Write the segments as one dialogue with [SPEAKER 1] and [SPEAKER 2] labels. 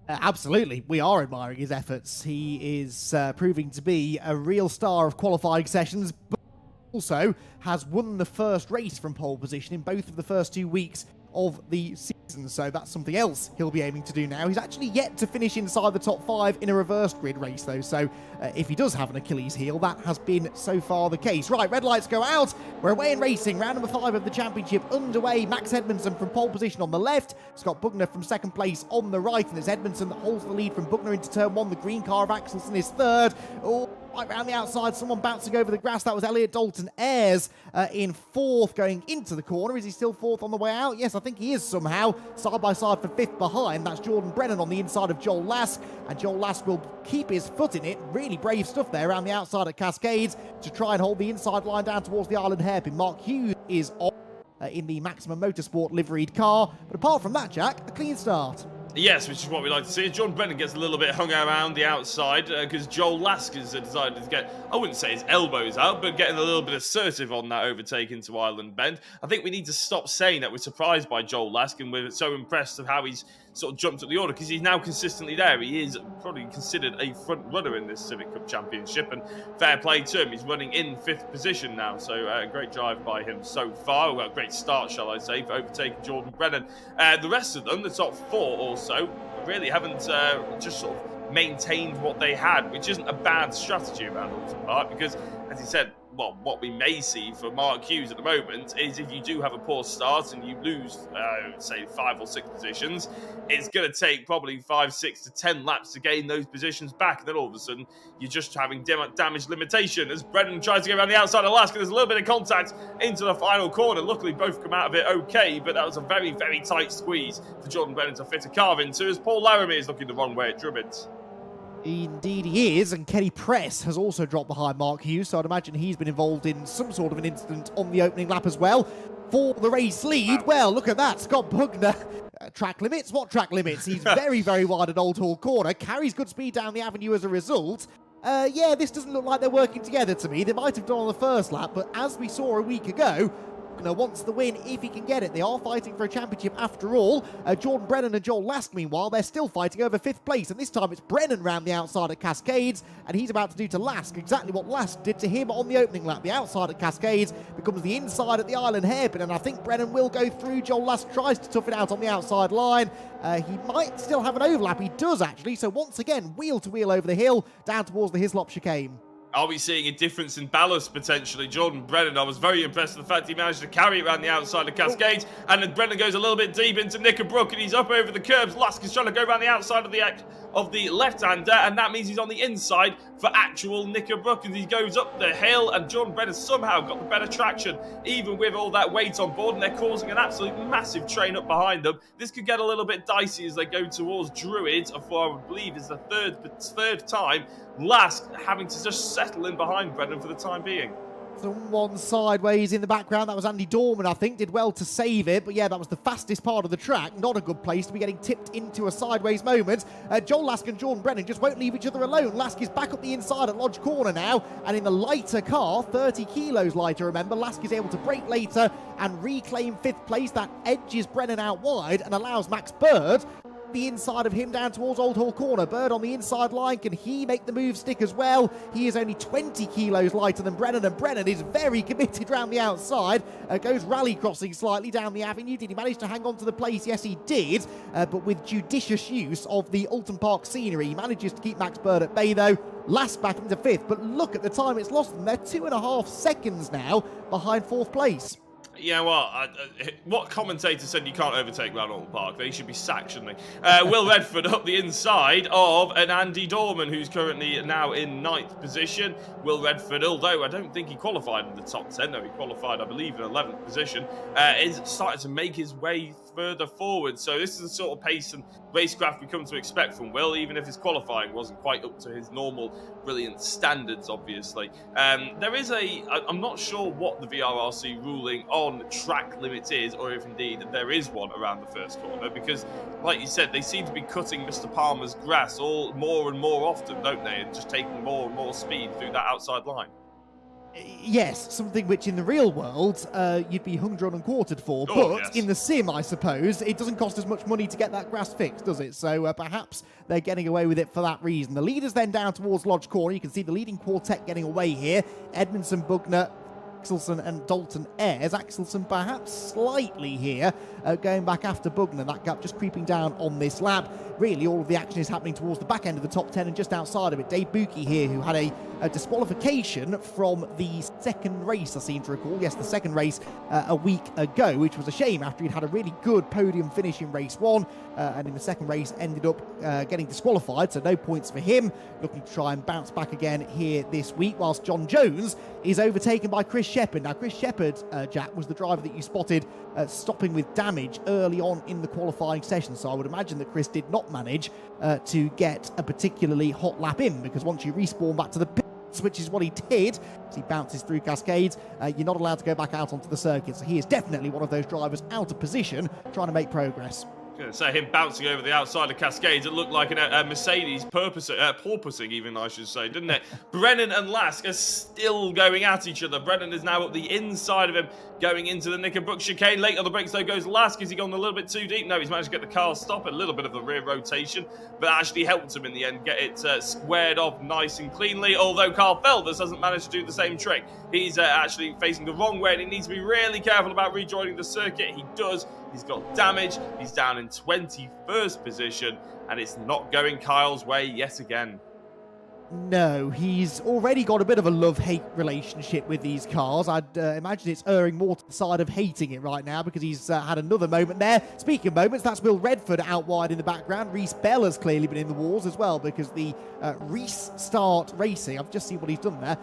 [SPEAKER 1] Absolutely, we are admiring his efforts. He is proving to be a real star of qualifying sessions, but also has won the first race from pole position in both of the first 2 weeks of the season, so that's something else he'll be aiming to do now. He's actually yet to finish inside the top 5 in a reversed grid race though, so if he does have an Achilles heel, that has been so far the case. Right, red lights go out, we're away in racing, round number 5 of the championship underway. Max Edmondson from pole position on the left, Scott Bugner from second place on the right, and it's Edmondson that holds the lead from Bugner into turn 1. The green car of Axelson is third. Oh, right round the outside, someone bouncing over the grass. That was Elliot Dalton Ayres in 4th going into the corner. Is he still 4th on the way out? Yes, I think he is somehow. Side by side for 5th behind. That's Jordan Brennan on the inside of Joel Lask. And Joel Lask will keep his foot in it. Really brave stuff there around the outside at Cascades to try and hold the inside line down towards the Island hairpin. Mark Hughes is on in the Maximum Motorsport liveried car. But apart from that, Jack, a clean start.
[SPEAKER 2] Yes, which is what we like to see. Jordan Brennan gets a little bit hung around the outside because Joel Lask has decided to get, I wouldn't say his elbows out, but getting a little bit assertive on that overtake into Island Bend. I think we need to stop saying that we're surprised by Joel Lask and we're so impressed of how he's sort of jumped up the order because he's now consistently there. He is probably considered a front runner in this Civic Cup Championship, and fair play to him. He's running in 5th position now, so a great drive by him so far. Well, a great start, shall I say, for overtaking Jordan Brennan. The rest of them, the top 4 also, really haven't just sort of maintained what they had, which isn't a bad strategy around Oulton Park because, as he said, well, what we may see for Mark Hughes at the moment is if you do have a poor start and you lose, say, 5 or 6 positions, it's going to take probably 5, 6 to 10 laps to gain those positions back. And then all of a sudden, you're just having damage limitation as Brennan tries to get around the outside of Lask. There's a little bit of contact into the final corner. Luckily, both come out of it okay, but that was a very, very tight squeeze for Jordan Brennan to fit a carve into as Paul Laramie is looking the wrong way at Drummond.
[SPEAKER 1] Indeed he is, and Kenny Press has also dropped behind Mark Hughes, so I'd imagine he's been involved in some sort of an incident on the opening lap as well. For the race lead, well, look at that, Scott Bugner. Track limits? What track limits? He's very, very wide at Old Hall Corner, carries good speed down the avenue as a result. Yeah, this doesn't look like they're working together to me. They might have done on the first lap, but as we saw a week ago, Bugner wants the win if he can get it. They are fighting for a championship after all. Jordan Brennan and Joel Lask, meanwhile, they're still fighting over 5th place, and this time it's Brennan round the outside at Cascades, and he's about to do to Lask exactly what Lask did to him on the opening lap. The outside at Cascades becomes the inside at the Island hairpin, and I think Brennan will go through. Joel Lask tries to tough it out on the outside line. He might still have an overlap. He does, actually, so once again, wheel to wheel over the hill, down towards the Hislop chicane.
[SPEAKER 2] Are we seeing a difference in ballast potentially? Jordan Brennan, I was very impressed with the fact he managed to carry it around the outside of Cascades, and then Brennan goes a little bit deep into Knickerbrook, and he's up over the curbs. Lask is trying to go around the outside of the left-hander, and that means he's on the inside for actual Knickerbrook, and he goes up the hill, and Jordan Brennan somehow got the better traction, even with all that weight on board, and they're causing an absolute massive train up behind them. This could get a little bit dicey as they go towards Druid, for I believe is the third time. Lask having to just settle in behind Brennan for the time being.
[SPEAKER 1] Someone sideways in the background. That was Andy Dorman, I think. Did well to save it. But yeah, that was the fastest part of the track. Not a good place to be getting tipped into a sideways moment. Joel Lask and Jordan Brennan just won't leave each other alone. Lask is back up the inside at Lodge Corner now. And in the lighter car, 30 kilos lighter, remember, Lask is able to brake later and reclaim 5th place. That edges Brennan out wide and allows Max Bird the inside of him down towards Old Hall Corner. Bird on the inside line. Can he make the move stick as well? He is only 20 kilos lighter than Brennan, and Brennan is very committed round the outside. Goes rally crossing slightly down the avenue. Did he manage to hang on to the place? Yes, he did, but with judicious use of the Oulton Park scenery. He manages to keep Max Bird at bay, though. Last back into 5th, but look at the time it's lost them. They're 2.5 seconds now behind 4th place.
[SPEAKER 2] Yeah, well, what commentator said you can't overtake around Oulton Park? They should be sacked, shouldn't they? Will Redford up the inside of an Andy Dorman, who's currently now in 9th position. Will Redford, although I don't think he qualified in the top 10, though he qualified, I believe, in 11th position, is starting to make his way further forward. So this is the sort of pace and racecraft we come to expect from Will, even if his qualifying wasn't quite up to his normal brilliant standards, obviously. There is I'm not sure what the VRRC ruling on track limits is, or if indeed there is one around the first corner, because like you said, they seem to be cutting Mr. Palmer's grass more and more often, don't they, and just taking more and more speed through that outside line.
[SPEAKER 1] Yes, something which in the real world you'd be hung, drawn and quartered for,
[SPEAKER 2] Oh,
[SPEAKER 1] but
[SPEAKER 2] yes.
[SPEAKER 1] in the sim, I suppose, it doesn't cost as much money to get that grass fixed, does it? So perhaps they're getting away with it for that reason. The leaders then down towards Lodge Corner. You can see the leading quartet getting away here. Edmondson, Bugner, Axelson and Dalton Ayres. Axelson perhaps slightly here, going back after Bugner. That gap just creeping down on this lap. Really, all of the action is happening towards the back end of the top 10 and just outside of it. Dave Buki here, who had a disqualification from the second race, I seem to recall. Yes, the second race a week ago, which was a shame after he'd had a really good podium finish in race 1, and in the second race ended up getting disqualified, so no points for him. Looking to try and bounce back again here this week, whilst John Jones is overtaken by Chris Shepherd. Now, Chris Shepherd, Jack, was the driver that you spotted stopping with damage early on in the qualifying session, so I would imagine that Chris did not manage to get a particularly hot lap in, because once you respawn back to the pits, which is what he did, as he bounces through Cascades, you're not allowed to go back out onto the circuit. So he is definitely one of those drivers out of position, trying to make progress.
[SPEAKER 2] So him bouncing over the outside of Cascades, it looked like a Mercedes porpoising even, I should say, didn't it? Brennan and Lask are still going at each other. Brennan is now up the inside of him, going into the Knickerbrook chicane. Late on the brakes, though, goes Lask. Has he gone a little bit too deep? No, he's managed to get the car stop, a little bit of the rear rotation, but actually helped him in the end get it squared off nice and cleanly, although Carl Felvers hasn't managed to do the same trick. He's actually facing the wrong way, and he needs to be really careful about rejoining the circuit. He does. He's got damage. He's down in 21st position, and it's not going Kyle's way yet again.
[SPEAKER 1] No, he's already got a bit of a love-hate relationship with these cars. I'd imagine it's erring more to the side of hating it right now, because he's had another moment there. Speaking of moments, that's Will Redford out wide in the background. Reese Bell has clearly been in the wars as well, because the Reese Start Racing, I've just seen what he's done there.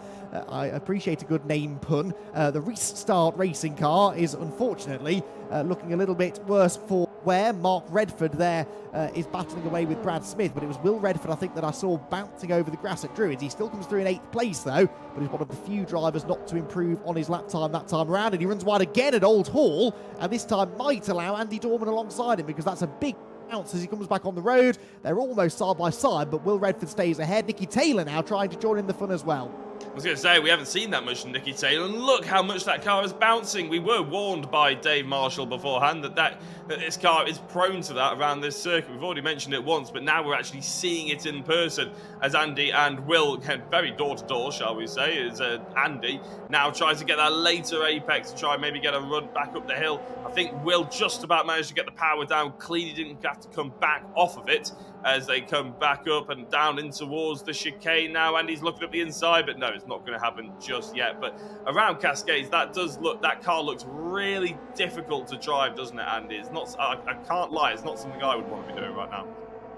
[SPEAKER 1] I appreciate a good name pun. The Reese Start Racing car is unfortunately looking a little bit worse for wear. Mark Redford there is battling away with Brad Smith, but it was Will Redford, I think, that I saw bouncing over the grass at Druids. He still comes through in 8th place, though, but he's one of the few drivers not to improve on his lap time that time around, and he runs wide again at Old Hall, and this time might allow Andy Dorman alongside him, because that's a big bounce as he comes back on the road. They're almost side by side, but Will Redford stays ahead. Nicky Taylor now trying to join in the fun as well.
[SPEAKER 2] I was going to say, we haven't seen that much from Nicky Taylor, and look how much that car is bouncing. We were warned by Dave Marshall beforehand that this car is prone to that around this circuit. We've already mentioned it once, but now we're actually seeing it in person as Andy and Will, very door-to-door, shall we say, as Andy now tries to get that later apex to try and maybe get a run back up the hill. I think Will just about managed to get the power down. Clearly didn't have to come back off of it as they come back up and down in towards the chicane now. Andy's looking up the inside, but no, it's not going to happen just yet. But around Cascades, that car looks really difficult to drive, doesn't it, Andy? It's not. I can't lie, it's not something I would want to be doing right now.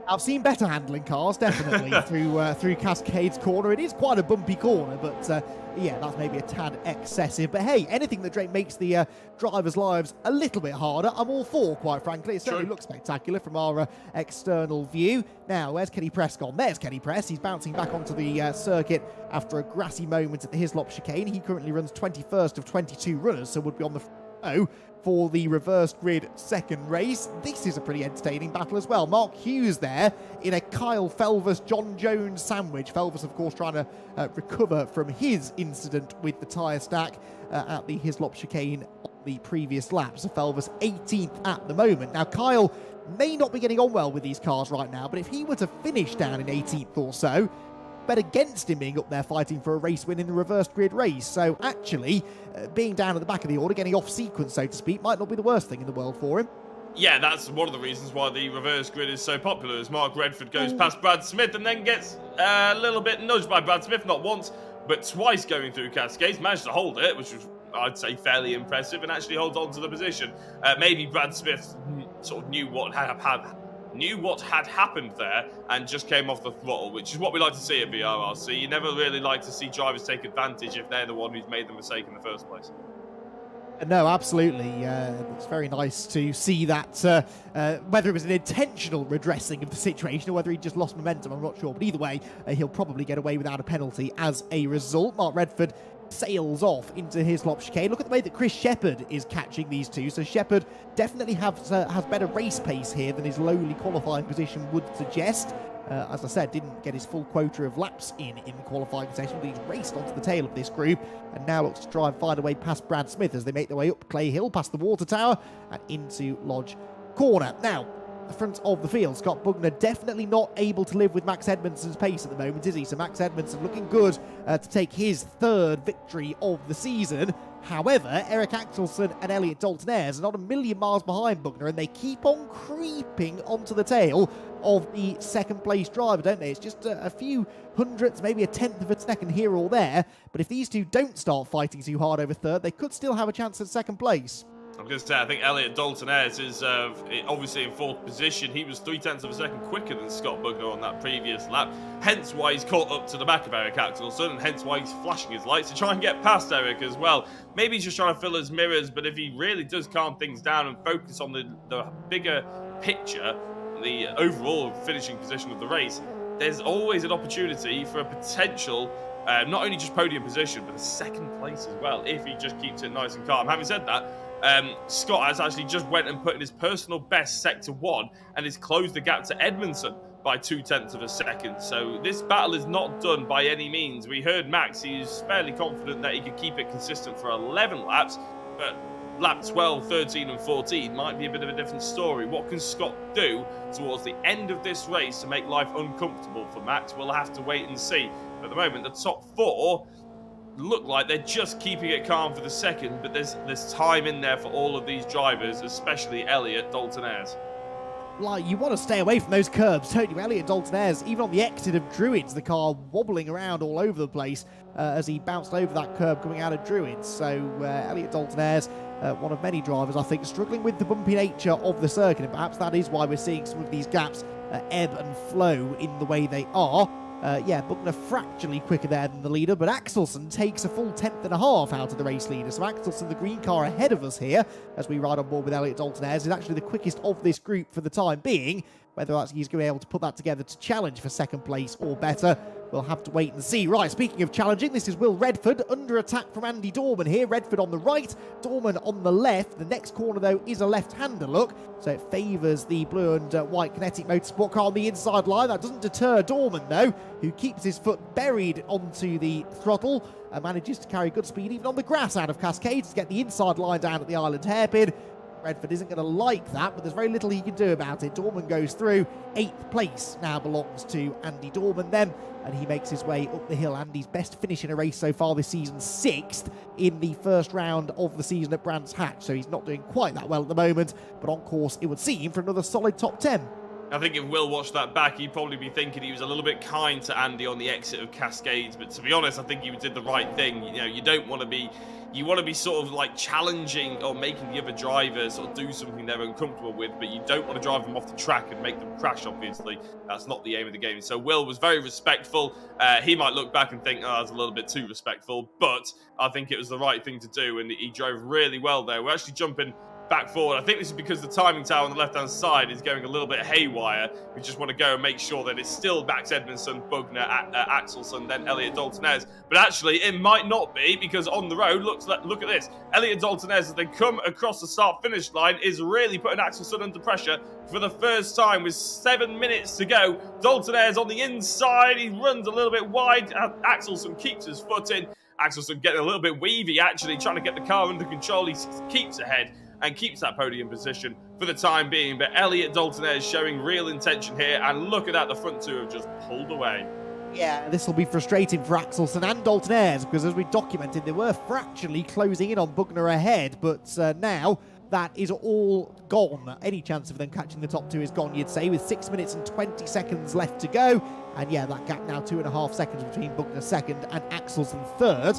[SPEAKER 1] I've seen better handling cars, definitely, through Cascades Corner. It is quite a bumpy corner, but yeah, that's maybe a tad excessive. But hey, anything that makes the drivers' lives a little bit harder, I'm all for, quite frankly. It certainly looks spectacular from our external view. Now, where's Kenny Press gone? There's Kenny Press. He's bouncing back onto the circuit after a grassy moment at the Hislop chicane. He currently runs 21st of 22 runners, so would be on the row for the reversed grid second race. This is a pretty entertaining battle as well. Mark Hughes there in a Kyle Felvers, John Jones sandwich. Felvers, of course, trying to recover from his incident with the tyre stack at the Hislop chicane on the previous lap. So Felvers 18th at the moment. Now, Kyle may not be getting on well with these cars right now, but if he were to finish down in 18th or so, bet against him being up there fighting for a race win in the reversed grid race. So actually, being down at the back of the order, getting off sequence, so to speak, might not be the worst thing in the world for him.
[SPEAKER 2] Yeah, that's one of the reasons why the reverse grid is so popular, as Mark Redford goes past Brad Smith and then gets a little bit nudged by Brad Smith, not once, but twice going through Cascades, managed to hold it, which was, I'd say, fairly impressive, and actually holds on to the position. Maybe Brad Smith sort of knew what had happened there and just came off the throttle, which is what we like to see at VRRC. You never really like to see drivers take advantage if they're the one who's made the mistake in the first place.
[SPEAKER 1] No, absolutely. It's very nice to see that, whether it was an intentional redressing of the situation or whether he just lost momentum, I'm not sure. But either way, he'll probably get away without a penalty as a result. Mark Redford sails off into Hislop chicane. Look at the way that Chris Shepherd is catching these two. So Shepherd definitely has better race pace here than his lowly qualifying position would suggest. As I said, didn't get his full quota of laps in the qualifying session, but he's raced onto the tail of this group and now looks to try and find a way past Brad Smith as they make their way up Clay Hill, past the water tower and into Lodge Corner. Now, the front of the field, Scott Bugner definitely not able to live with Max Edmondson's pace at the moment, is he? So Max Edmondson looking good to take his third victory of the season. However, Eric Axelson and Elliot Dalton-Ayres are not a million miles behind Bugner, and they keep on creeping onto the tail of the second place driver, don't they? It's just a few hundredths, maybe a tenth of a second here or there, but if these two don't start fighting too hard over third, they could still have a chance at second place.
[SPEAKER 2] I'm going to say, I think Elliot Dalton-Ayres is obviously in fourth position. He was 0.3 of a second quicker than Scott Bugner on that previous lap, hence why he's caught up to the back of Eric Axelson, and hence why he's flashing his lights to try and get past Eric as well. Maybe he's just trying to fill his mirrors, but if he really does calm things down and focus on the bigger picture, the overall finishing position of the race, there's always an opportunity for a potential not only just podium position, but a second place as well, if he just keeps it nice and calm. Having said that, Scott has actually just went and put in his personal best sector 1 and has closed the gap to Edmondson by 0.2 of a second. So this battle is not done by any means. We heard Max, he's fairly confident that he could keep it consistent for 11 laps, but lap 12, 13 and 14 might be a bit of a different story. What can Scott do towards the end of this race to make life uncomfortable for Max? We'll have to wait and see. But at the moment, the top 4 look like they're just keeping it calm for the second, but there's time in there for all of these drivers, especially Elliot Dalton-Ayres.
[SPEAKER 1] Like, you want to stay away from those curbs, don't you? Elliot Dalton-Ayres, even on the exit of Druids, the car wobbling around all over the place as he bounced over that curb coming out of Druids. So Elliot Dalton-Ayres, one of many drivers, I think, struggling with the bumpy nature of the circuit, and perhaps that is why we're seeing some of these gaps ebb and flow in the way they are. Yeah, Bugner fractionally quicker there than the leader, but Axelson takes a full 10.5 out of the race leader. So Axelson, the green car ahead of us here, as we ride on board with Elliot Dalton-Ayres, is actually the quickest of this group for the time being. Whether that's he's going to be able to put that together to challenge for second place or better, we'll have to wait and see. Right, speaking of challenging, this is Will Redford under attack from Andy Dorman here. Redford on the right, Dorman on the left. The next corner, though, is a left-hander look, so it favours the blue and white Kinetic Motorsport car on the inside line. That doesn't deter Dorman, though, who keeps his foot buried onto the throttle and manages to carry good speed even on the grass out of Cascades to get the inside line down at the island hairpin. Redford isn't going to like that, but there's very little he can do about it. Dorman goes through. 8th place now belongs to Andy Dorman then, and he makes his way up the hill. Andy's best finish in a race so far this season, 6th in the first round of the season at Brands Hatch, so he's not doing quite that well at the moment, but on course, it would seem, for another solid top 10.
[SPEAKER 2] I think if Will watched that back, he'd probably be thinking he was a little bit kind to Andy on the exit of Cascades, but to be honest, I think he did the right thing. You know, you don't want to be... You want to be sort of like challenging or making the other drivers sort of do something they're uncomfortable with, but you don't want to drive them off the track and make them crash, obviously. That's not the aim of the game. So Will was very respectful. He might look back and think, oh, that's a little bit too respectful, but I think it was the right thing to do, and he drove really well there. We're actually jumping back forward. I think this is because the timing tower on the left-hand side is going a little bit haywire. We just want to go and make sure that it's still Max Edmondson, Bugner, Axelson, then Elliot Dalton-Ayres. But actually, it might not be, because on the road, look at this. Elliot Dalton-Ayres, as they come across the start-finish line, is really putting Axelson under pressure for the first time with 7 minutes to go. Dalton-Ayres on the inside. He runs a little bit wide. Axelson keeps his foot in. Axelson getting a little bit weavy, actually, trying to get the car under control. He keeps ahead and keeps that podium position for the time being. But Elliot Dalton-Ayres showing real intention here, and look at that, the front two have just pulled away.
[SPEAKER 1] Yeah, this will be frustrating for Axelson and Dalton-Ayres, because as we documented, they were fractionally closing in on Bugner ahead, but now that is all gone. Any chance of them catching the top two is gone, you'd say, with 6 minutes and 20 seconds left to go. And yeah, that gap now 2.5 seconds between Bugner second and Axelson third.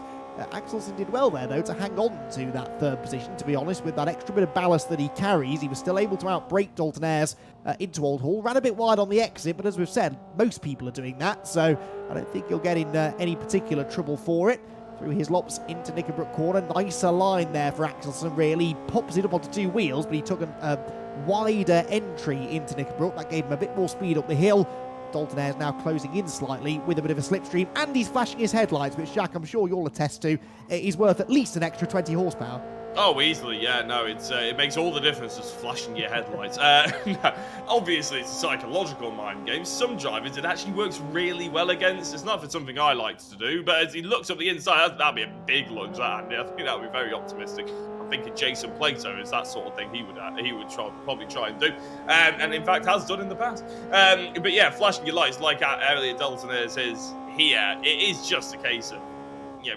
[SPEAKER 1] Axelson did well there, though, to hang on to that third position, to be honest. With that extra bit of ballast that he carries, he was still able to outbrake Dalton-Ayres into Old Hall. Ran a bit wide on the exit, but as we've said, most people are doing that, so I don't think he'll get in any particular trouble for it. Through his lops into Knickerbrook Corner. Nicer line there for Axelson, really. He pops it up onto 2 wheels, but he took a wider entry into Knickerbrook. That gave him a bit more speed up the hill. Dalton Ayres now closing in slightly with a bit of a slipstream, and he's flashing his headlights, which, Jack, I'm sure you'll attest to, is worth at least an extra 20 horsepower.
[SPEAKER 2] Oh, easily, yeah. No, it makes all the difference just flashing your headlights. No, obviously, it's a psychological mind game. Some drivers it actually works really well against. It's not for something I like to do, but as he looks up the inside, that'd be a big lunge, that, Andy. I think that would be very optimistic. I'm thinking Jason Plato is that sort of thing he would probably try and do, and in fact has done in the past. But yeah, flashing your lights like Elliot Dalton is here. It is just a case of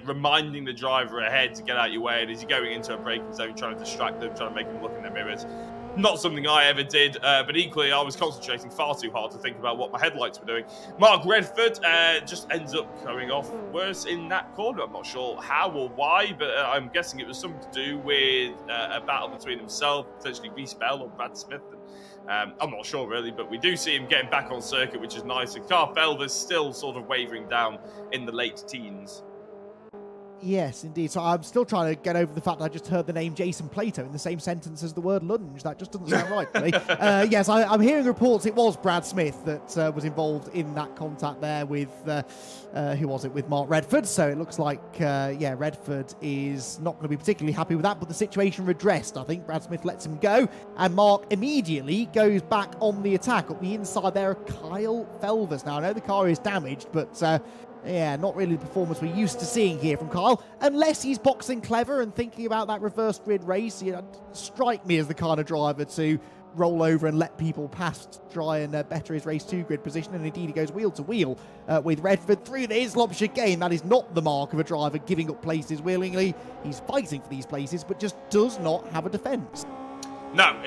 [SPEAKER 2] reminding the driver ahead to get out your way, and as you're going into a braking zone, trying to distract them, trying to make them look in their mirrors. Not something I ever did, but equally I was concentrating far too hard to think about what my headlights were doing. Mark Redford just ends up coming off worse in that corner. I'm not sure how or why, but I'm guessing it was something to do with a battle between himself, potentially Reese Bell or Brad Smith. I'm not sure really, but we do see him getting back on circuit, which is nice. And Carl Felder's still sort of wavering down in the late teens.
[SPEAKER 1] Yes, indeed. So I'm still trying to get over the fact that I just heard the name Jason Plato in the same sentence as the word lunge. That just doesn't sound right to me. Yes, I'm hearing reports it was Brad Smith that was involved in that contact there with, who was it, with Mark Redford. So it looks like, Redford is not going to be particularly happy with that, but the situation redressed. I think Brad Smith lets him go, and Mark immediately goes back on the attack. Up the inside there, Kyle Felvers. Now, I know the car is damaged, but not really the performance we're used to seeing here from Kyle, unless he's boxing clever and thinking about that reverse grid race. Strike me as the kind of driver to roll over and let people pass to try and better his race 2 grid position, and indeed he goes wheel to wheel with Redford through the Islop chicane. That is not the mark of a driver giving up places willingly. He's fighting for these places, but just does not have a defence.
[SPEAKER 2] No,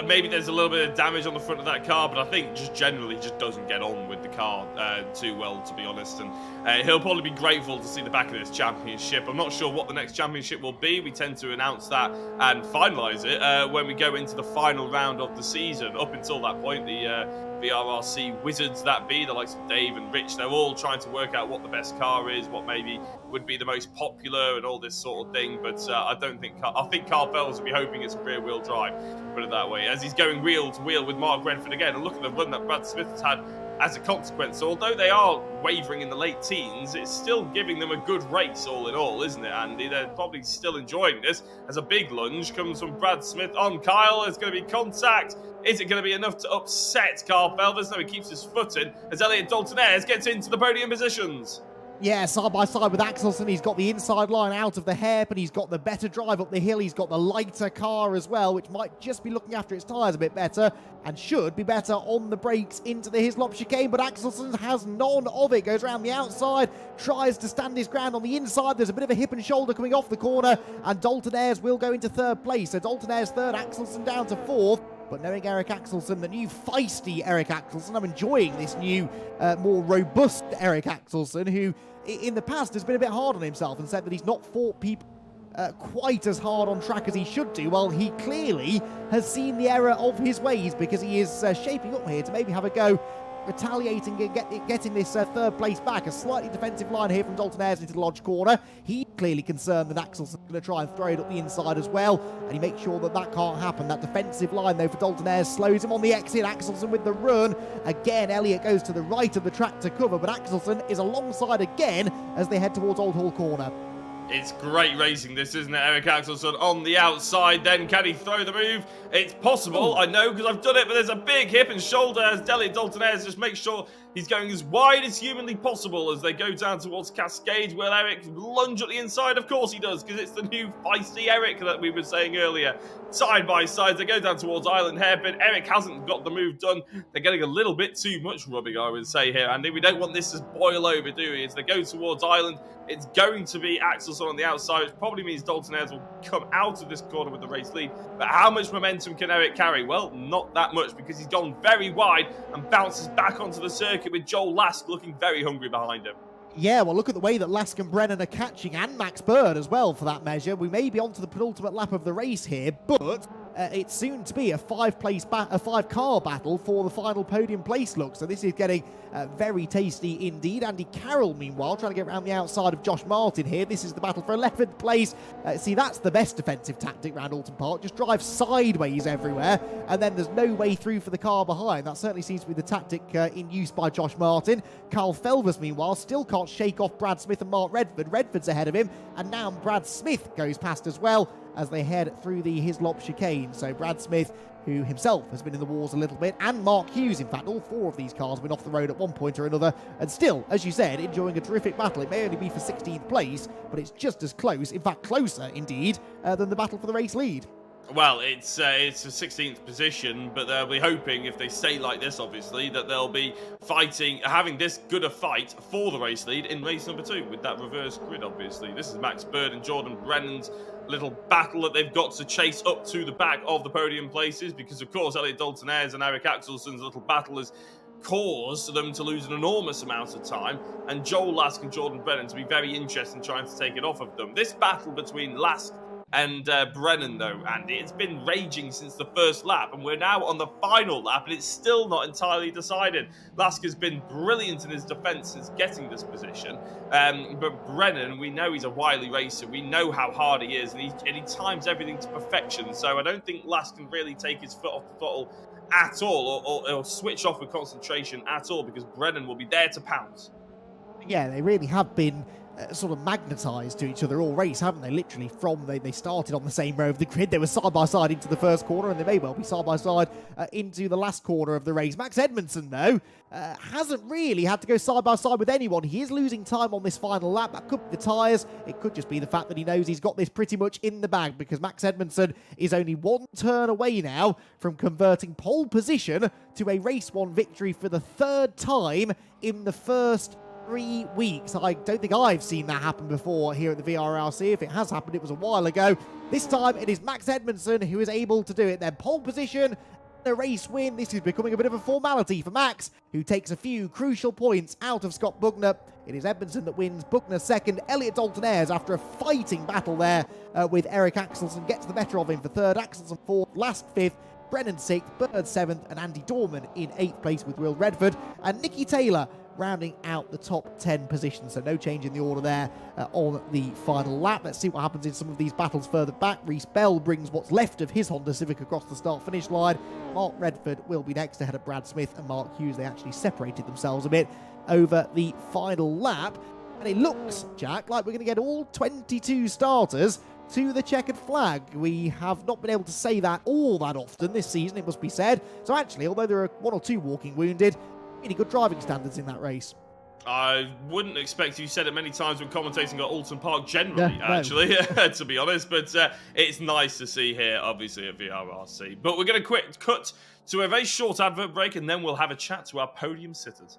[SPEAKER 2] maybe there's a little bit of damage on the front of that car, but I think just generally just doesn't get on with the car too well, to be honest. And he'll probably be grateful to see the back of this championship. I'm not sure what the next championship will be. We tend to announce that and finalise it when we go into the final round of the season. Up until that point, the VRRC wizards that be, the likes of Dave and Rich, they're all trying to work out what the best car is, what maybe would be the most popular and all this sort of thing. But I think Carl Fells will be hoping it's a rear-wheel drive, put it that way, as he's going wheel to wheel with Mark Redford again. And look at the run that Brad Smith has had as a consequence. So although they are wavering in the late teens, it's still giving them a good race all in all, isn't it, Andy? They're probably still enjoying this, as a big lunge comes from Brad Smith on Kyle. There's going to be contact. Is it going to be enough to upset Carl Felvers? No, he keeps his foot in as Elliot Dalton Ayres gets into the podium positions.
[SPEAKER 1] Yeah, side by side with Axelsen. He's got the inside line out of the hairpin. He's got the better drive up the hill. He's got the lighter car as well, which might just be looking after its tyres a bit better and should be better on the brakes into the Hislop chicane. But Axelsen has none of it. Goes around the outside, tries to stand his ground on the inside. There's a bit of a hip and shoulder coming off the corner, and Dalton Ayres will go into 3rd place. So Dalton Ayres 3rd, Axelsen down to 4th. But knowing Eric Axelsen, the new feisty Eric Axelsen, I'm enjoying this new, more robust Eric Axelsen, who in the past has been a bit hard on himself and said that he's not fought people quite as hard on track as he should do. Well, he clearly has seen the error of his ways, because he is shaping up here to maybe have a go retaliating and getting this 3rd place back. A slightly defensive line here from Dalton Ayres into the Lodge corner. He's clearly concerned that Axelsen's going to try and throw it up the inside as well, and he makes sure that that can't happen. That defensive line, though, for Dalton Ayres slows him on the exit. Axelsen with the run. Again, Elliott goes to the right of the track to cover, but Axelsen is alongside again as they head towards Old Hall corner.
[SPEAKER 2] It's great racing, this, isn't it? Eric Axelsen on the outside, then can he throw the move? It's possible, I know, because I've done it, but there's a big hip and shoulder as Dalton Ayres just makes sure he's going as wide as humanly possible as they go down towards Cascade. Will Eric lunge at the inside? Of course he does, because it's the new feisty Eric that we were saying earlier. Side by side, they go down towards Island Hairpin. Eric hasn't got the move done. They're getting a little bit too much rubbing, I would say here, Andy. We don't want this to boil over, do we? As they go towards Island, it's going to be Axelsen on the outside, which probably means Dalton Ayres will come out of this corner with the race lead. But how much momentum can Eric carry? Well, not that much, because he's gone very wide and bounces back onto the circuit with Joel Lask looking very hungry behind him.
[SPEAKER 1] Yeah, well, look at the way that Lask and Brennan are catching, and Max Bird as well, for that measure. We may be onto the penultimate lap of the race here, but it's soon to be a five-car battle for the final podium place look. So this is getting very tasty indeed. Andy Carroll, meanwhile, trying to get around the outside of Josh Martin here. This is the battle for 11th place. See, that's the best defensive tactic around Oulton Park. Just drive sideways everywhere, and then there's no way through for the car behind. That certainly seems to be the tactic in use by Josh Martin. Carl Felvers, meanwhile, still can't shake off Brad Smith and Mark Redford. Redford's ahead of him, and now Brad Smith goes past as well as they head through the Hislop chicane. So Brad Smith, who himself has been in the wars a little bit, and Mark Hughes, in fact, all four of these cars have been off the road at one point or another, and still, as you said, enjoying a terrific battle. It may only be for 16th place, but it's just as close, in fact closer indeed, than the battle for the race lead.
[SPEAKER 2] Well, it's a 16th position, but they'll be hoping, if they stay like this, obviously, that they'll be having this good a fight for the race lead in race number 2 with that reverse grid, obviously. This is Max Bird and Jordan Brennan's little battle that they've got to chase up to the back of the podium places, because, of course, Elliot Dalton-Ayres and Eric Axelson's little battle has caused them to lose an enormous amount of time, and Joel Lask and Jordan Brennan to be very interested in trying to take it off of them. This battle between Lask and Brennan, though, Andy, it's been raging since the first lap, and we're now on the final lap, and it's still not entirely decided. Lask has been brilliant in his defence since getting this position, but Brennan, we know he's a wily racer. We know how hard he is, and he times everything to perfection. So I don't think Lask can really take his foot off the throttle at all, or switch off with concentration at all, because Brennan will be there to pounce.
[SPEAKER 1] Yeah, they really have been sort of magnetised to each other all race, haven't they? Literally from they started on the same row of the grid. They were side by side into the first corner, and they may well be side by side into the last corner of the race. Max Edmondson, though, hasn't really had to go side by side with anyone. He is losing time on this final lap. That could be the tyres. It could just be the fact that he knows he's got this pretty much in the bag, because Max Edmondson is only one turn away now from converting pole position to a race 1 victory for the 3rd time in the first 3 weeks. I don't think I've seen that happen before here at the VRRC. If it has happened, it was a while ago. This time it is Max Edmondson who is able to do it. Then pole position, a race win. This is becoming a bit of a formality for Max, who takes a few crucial points out of Scott Bugner. It is Edmondson that wins, Bugner second, Elliot Dalton-Ayres, after a fighting battle there with Eric Axelson, gets the better of him for 3rd, Axelson 4th, Last 5th, Brennan 6th, Bird 7th, and Andy Dorman in 8th place with Will Redford, and Nicky Taylor rounding out the top 10 positions. So no change in the order there on the final lap. Let's see what happens in some of these battles further back. Reese Bell brings what's left of his Honda Civic across the start-finish line. Mark Redford will be next ahead of Brad Smith and Mark Hughes. They actually separated themselves a bit over the final lap. And it looks, Jack, like we're going to get all 22 starters to the checkered flag. We have not been able to say that all that often this season, it must be said. So actually, although there are 1 or 2 walking wounded, really good driving standards in that race.
[SPEAKER 2] I wouldn't expect you said it many times when commentating at Oulton Park generally,
[SPEAKER 1] no.
[SPEAKER 2] actually, to be honest. But it's nice to see here, obviously, at VRRC. But we're going to cut to a very short advert break, and then we'll have a chat to our podium sitters.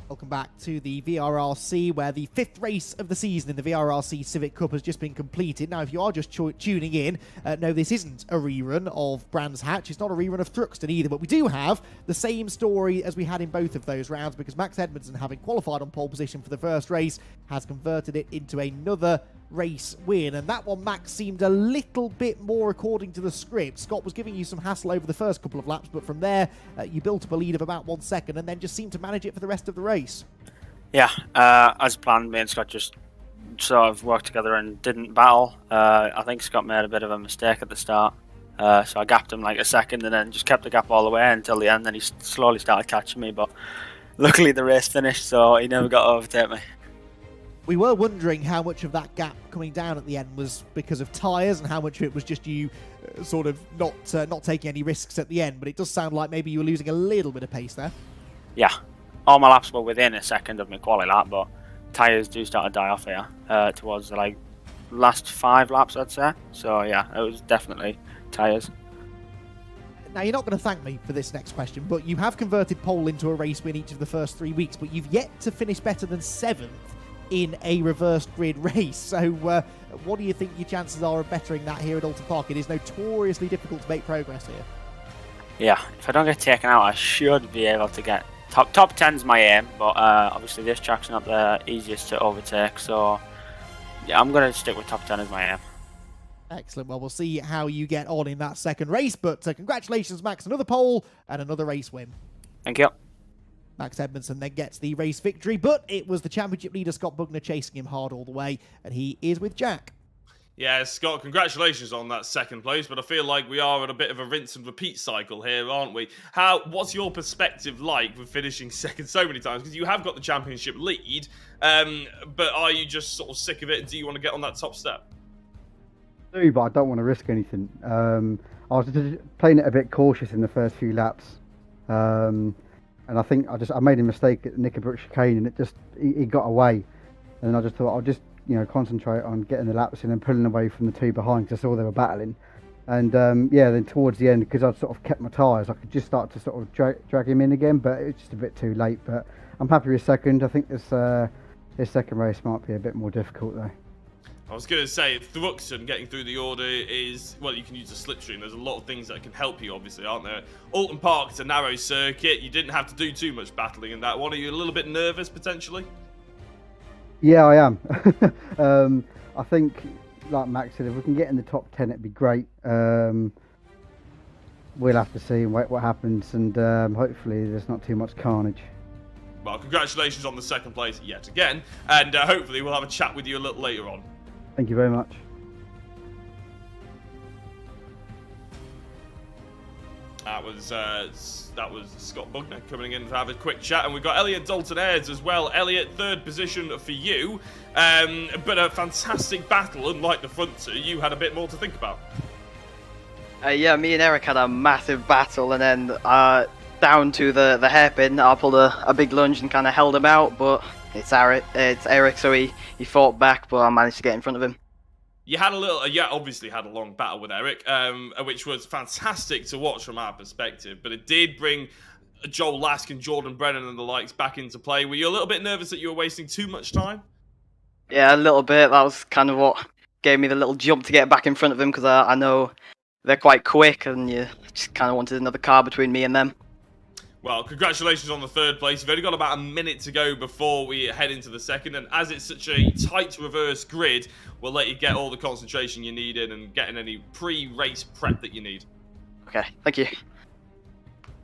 [SPEAKER 1] Welcome back to the VRRC, where the 5th race of the season in the VRRC Civic Cup has just been completed. Now, if you are just tuning in, no, this isn't a rerun of Brands Hatch. It's not a rerun of Thruxton either, but we do have the same story as we had in both of those rounds, because Max Edmondson, having qualified on pole position for the first race, has converted it into another race win. And that one, Max, seemed a little bit more according to the script. Scott was giving you some hassle over the first couple of laps, but from there you built up a lead of about 1 second and then just seemed to manage it for the rest of the race.
[SPEAKER 3] Yeah, as planned, me and Scott just sort of worked together and didn't battle. I think Scott made a bit of a mistake at the start, so I gapped him like a second and then just kept the gap all the way until the end. Then he slowly started catching me, but luckily the race finished, so he never got to overtake me.
[SPEAKER 1] We were wondering how much of that gap coming down at the end was because of tyres and how much of it was just you sort of not taking any risks at the end, but it does sound like maybe you were losing a little bit of pace there.
[SPEAKER 3] Yeah, all my laps were within a second of my quali lap, but tyres do start to die off here towards the last 5 laps, I'd say. So yeah, it was definitely tyres.
[SPEAKER 1] Now, you're not going to thank me for this next question, but you have converted pole into a race win each of the first 3 weeks, but you've yet to finish better than 7th in a reversed grid race. So what do you think your chances are of bettering that here at Oulton Park? It is notoriously difficult to make progress here.
[SPEAKER 3] Yeah, if I don't get taken out, I should be able to get top 10's my aim, but obviously this track's not the easiest to overtake, so yeah, I'm going to stick with top 10 as my aim.
[SPEAKER 1] Excellent. Well, we'll see how you get on in that second race, but congratulations, Max. Another pole and another race win.
[SPEAKER 3] Thank you.
[SPEAKER 1] Max Edmondson then gets the race victory, but it was the championship leader, Scott Bugner, chasing him hard all the way, and he is with Jack.
[SPEAKER 2] Yeah, Scott, congratulations on that second place, but I feel like we are at a bit of a rinse and repeat cycle here, aren't we? What's your perspective like with finishing second so many times? Because you have got the championship lead, but are you just sort of sick of it, and do you want to get on that top step?
[SPEAKER 4] I do, but I don't want to risk anything. I was just playing it a bit cautious in the first few laps, and I think I made a mistake at the Knickerbrook chicane, and he got away, and I just thought I'll just concentrate on getting the laps in and pulling away from the 2 behind, because I saw they were battling, and yeah, then towards the end, because I'd sort of kept my tyres, I could just start to sort of drag him in again, but it's just a bit too late. But I'm happy with second. I think this second race might be a bit more difficult though.
[SPEAKER 2] I was going to say, Thruxton getting through the order is, well, you can use a slipstream. There's a lot of things that can help you, obviously, aren't there? Oulton Park's a narrow circuit. You didn't have to do too much battling in that one. Are you a little bit nervous, potentially?
[SPEAKER 4] Yeah, I am. I think, like Max said, if we can get in the top 10, it'd be great. We'll have to see what happens, and hopefully there's not too much carnage.
[SPEAKER 2] Well, congratulations on the second place yet again, and hopefully we'll have a chat with you a little later on.
[SPEAKER 4] Thank you very much.
[SPEAKER 2] That was Scott Bugner coming in to have a quick chat, and we've got Elliot Dalton-Ayres as well. Elliot, third position for you, but a fantastic battle. Unlike the front two, you had a bit more to think about.
[SPEAKER 5] Yeah, me and Eric had a massive battle, and then down to the hairpin, I pulled a big lunge and kind of held him out, but it's Eric, so he fought back, but I managed to get in front of him.
[SPEAKER 2] You had obviously had a long battle with Eric, which was fantastic to watch from our perspective, but it did bring Joel Lask and Jordan Brennan and the likes back into play. Were you a little bit nervous that you were wasting too much time?
[SPEAKER 5] Yeah, a little bit. That was kind of what gave me the little jump to get back in front of him, because I know they're quite quick, and you just kind of wanted another car between me and them.
[SPEAKER 2] Well, congratulations on the third place. You've only got about a minute to go before we head into the second, and as it's such a tight reverse grid, we'll let you get all the concentration you need in and getting any pre-race prep that you need.
[SPEAKER 5] Okay, thank you.